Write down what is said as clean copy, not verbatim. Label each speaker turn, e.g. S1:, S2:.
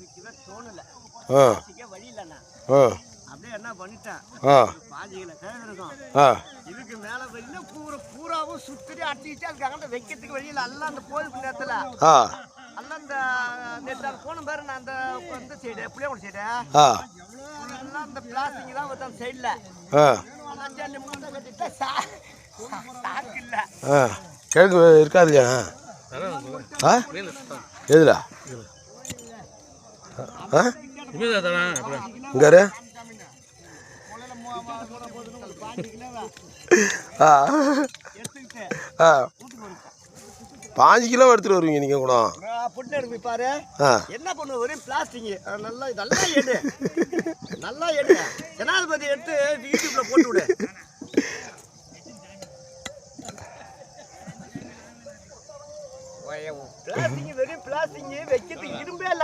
S1: விற்கவே தோணல.
S2: ஆ
S1: வழி இல்லைண்ணா.
S2: ஆ
S1: அப்படியே என்ன பண்ணிட்டேன்,
S2: ஆ
S1: 5 கிலோ கிழங்கு இருக்கும்.
S2: ஆ
S1: இதுக்கு மேலே வெளியில பூராவும் சுற்றி அடிச்சுக்கிட்டே இருக்காங்க. வைக்கிறதுக்கு வழியில் எல்லாம் அந்த கோயிலுக்கு நேரத்தில்
S2: ஆ
S1: எல்லாம் இந்த நேற்று போன பாரு நான் அந்த இந்த சைடு புளியோட சைடு
S2: ஆ
S1: எல்லாம் அந்த பிளாஸ்டிக் தான் வருது அந்த சைடில்.
S2: ஆ
S1: மூட்டை கட்டிட்டு சாக்கு இல்லை.
S2: ஆ கிழங்கு இருக்காது இல்லையா? ஆ எதுல ஆ இங்கே ஆ ஆ 5 கிலோ எடுத்துகிட்டு வருவீங்க நீங்கள் கூட.
S1: புட்டு எடுத்து பாரு என்ன பண்ணுவோம், ஒரே பிளாஸ்டிக். நல்லா எடு நல்லா எடு. ஜனாதிபதி எடுத்து யூடியூப்ல போட்டு விடு. பிளாஸ்டிக் வெறும் பிளாஸ்டிக் வைக்கிறதுக்கு இரும்பே இல்லை.